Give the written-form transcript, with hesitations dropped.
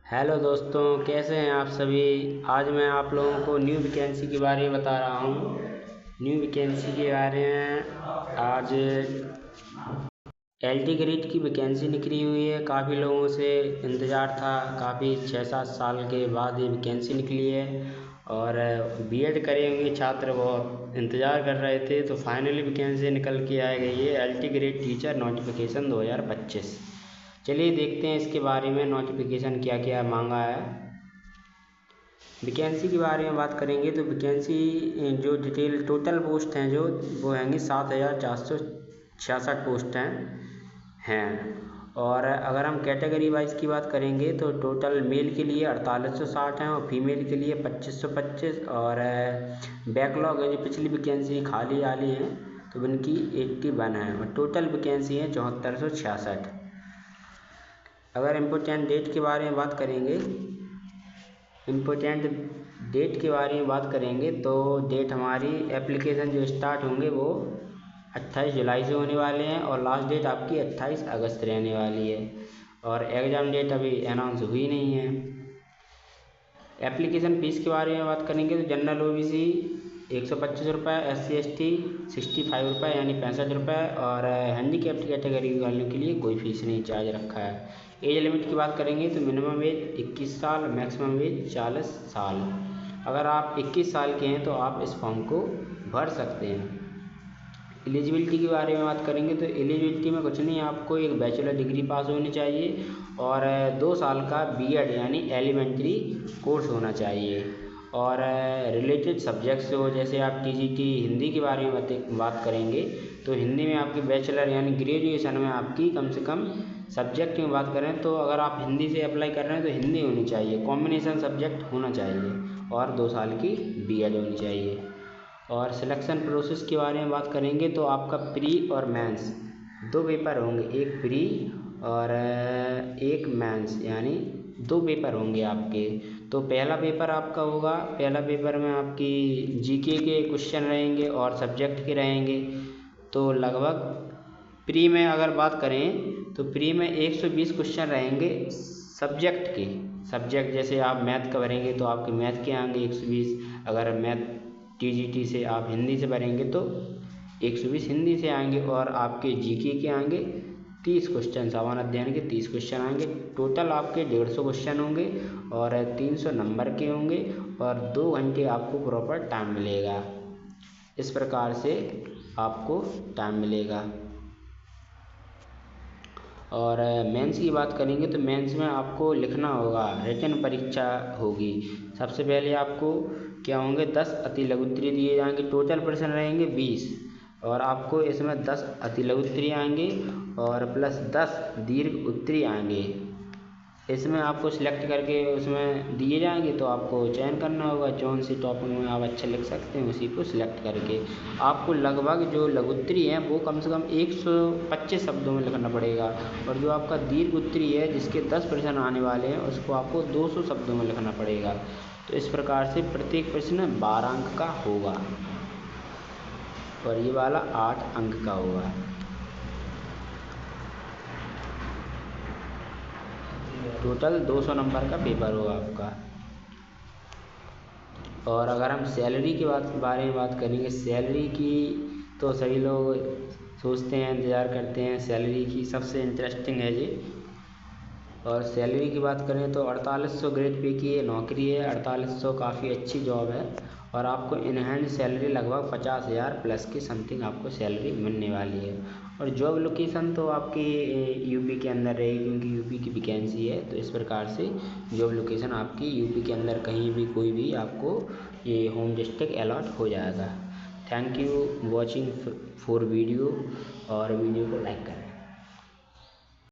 Hello दोस्तों, कैसे हैं आप सभी। आज मैं आप लोगों को न्यू वैकेंसी के बारे में बता रहा हूँ। न्यू वैकेंसी के बारे में आज एलटी ग्रेड की वैकेंसी निकली हुई है। काफ़ी लोगों से इंतज़ार था, काफ़ी 6-7 साल के बाद ये वैकेंसी निकली है और बीएड करे हुए छात्र बहुत इंतज़ार कर रहे थे, तो फाइनली वैकेंसी निकल के आ गई है। LT grade teacher notification 2025। चलिए देखते हैं इसके बारे में नोटिफिकेशन क्या क्या मांगा है। वैकेंसी के बारे में बात करेंगे तो वैकेंसी जो डिटेल टोटल पोस्ट हैं जो वो हैंगी 7,466 पोस्ट हैं। और अगर हम कैटेगरी वाइज की बात करेंगे तो टोटल मेल के लिए 4860 हैं और फीमेल के लिए 2525। और बैकलॉग है जो पिछली वैकेंसी खाली आली हैं तो उनकी 81 है और टोटल वैकेंसी है 7466। अगर इम्पोर्टेंट डेट के बारे में बात करेंगे तो डेट हमारी एप्लीकेशन जो स्टार्ट होंगे वो 28 जुलाई से होने वाले हैं और लास्ट डेट आपकी 28 अगस्त रहने वाली है और एग्ज़ाम डेट अभी अनाउंस हुई नहीं है। एप्लीकेशन फ़ीस के बारे में बात करेंगे तो जनरल ओबीसी 125 रुपये, SC/ST 65 रुपये यानी 65 रुपये और हैंडीकैप्ड कैटेगरी वालों के लिए कोई फ़ीस नहीं चार्ज रखा है। एज लिमिट की बात करेंगे तो मिनिमम एज 21 साल, मैक्सिमम एज 40 साल। अगर आप 21 साल के हैं तो आप इस फॉर्म को भर सकते हैं। एलिजिबिलिटी के बारे में बात करेंगे तो एलिजिबिलिटी में कुछ नहीं, आपको एक बैचलर डिग्री पास होनी चाहिए और 2 साल का बीएड यानी एलिमेंट्री कोर्स होना चाहिए और रिलेटेड सब्जेक्ट्स हो, जैसे आप टीजीटी हिंदी के बारे में बात करेंगे तो हिंदी में आपकी बैचलर यानी ग्रेजुएशन में आपकी कम से कम सब्जेक्ट में बात करें तो अगर आप हिंदी से अप्लाई कर रहे हैं तो हिंदी होनी चाहिए, कॉम्बिनेशन सब्जेक्ट होना चाहिए और 2 साल की बीएड होनी चाहिए। और सिलेक्शन प्रोसेस के बारे में बात करेंगे तो आपका प्री और मेंस 2 पेपर होंगे, एक प्री और एक मेंस यानी 2 पेपर होंगे आपके। तो पहला पेपर आपका होगा, पहला पेपर में आपकी जीके के क्वेश्चन रहेंगे और सब्जेक्ट के रहेंगे। तो लगभग प्री में अगर बात करें तो प्री में 120 क्वेश्चन रहेंगे सब्जेक्ट के। सब्जेक्ट जैसे आप मैथ का भरेंगे तो आपके मैथ के आएंगे 120, अगर मैथ टीजीटी से आप हिंदी से भरेंगे तो 120 हिंदी से आएंगे और आपके जीके के आएंगे 30 क्वेश्चन, सामान्य अध्ययन के 30 क्वेश्चन आएंगे। टोटल आपके 150 क्वेश्चन होंगे और 300 नंबर के होंगे और 2 घंटे आपको प्रॉपर टाइम मिलेगा। इस प्रकार से आपको टाइम मिलेगा। और मेंस की बात करेंगे तो मेंस में आपको लिखना होगा, रिटन परीक्षा होगी। सबसे पहले आपको क्या होंगे 10 अति लघु उत्तरीय दिए जाएंगे, टोटल प्रश्न रहेंगे 20 और आपको इसमें 10 अति लघु उत्तरीय आएंगे और प्लस 10 दीर्घ उत्तरीय आएंगे। इसमें आपको सिलेक्ट करके उसमें दिए जाएंगे तो आपको चयन करना होगा कौन सी टॉपिक में आप अच्छे लिख सकते हैं, उसी को सिलेक्ट करके आपको लगभग जो लघु उत्तरीय है वो कम से कम 125 शब्दों में लिखना पड़ेगा और जो आपका दीर्घ उत्तरीय है जिसके 10 प्रश्न आने वाले हैं उसको आपको 200 शब्दों में लिखना पड़ेगा। तो इस प्रकार से प्रत्येक प्रश्न 12 अंक का होगा और ये वाला 8 अंक का होगा। टोटल 200 नंबर का पेपर होगा आपका। और अगर हम सैलरी के बारे में बात करेंगे, सैलरी की तो सभी लोग सोचते हैं, इंतज़ार करते हैं सैलरी की, सबसे इंटरेस्टिंग है ये। और सैलरी की बात करें तो 4800 ग्रेड पे की ये नौकरी है। 4800 काफ़ी अच्छी जॉब है और आपको इन हैंड सैलरी लगभग 50,000 प्लस की समथिंग आपको सैलरी मिलने वाली है। और जॉब लोकेशन तो आपकी यूपी के अंदर रहेगी क्योंकि यूपी की वैकेंसी है। तो इस प्रकार से जॉब लोकेशन आपकी यूपी के अंदर कहीं भी कोई भी आपको ये होम डिस्ट्रिक्ट अलॉट हो जाएगा। Thank you watching for video और वीडियो को लाइक करें।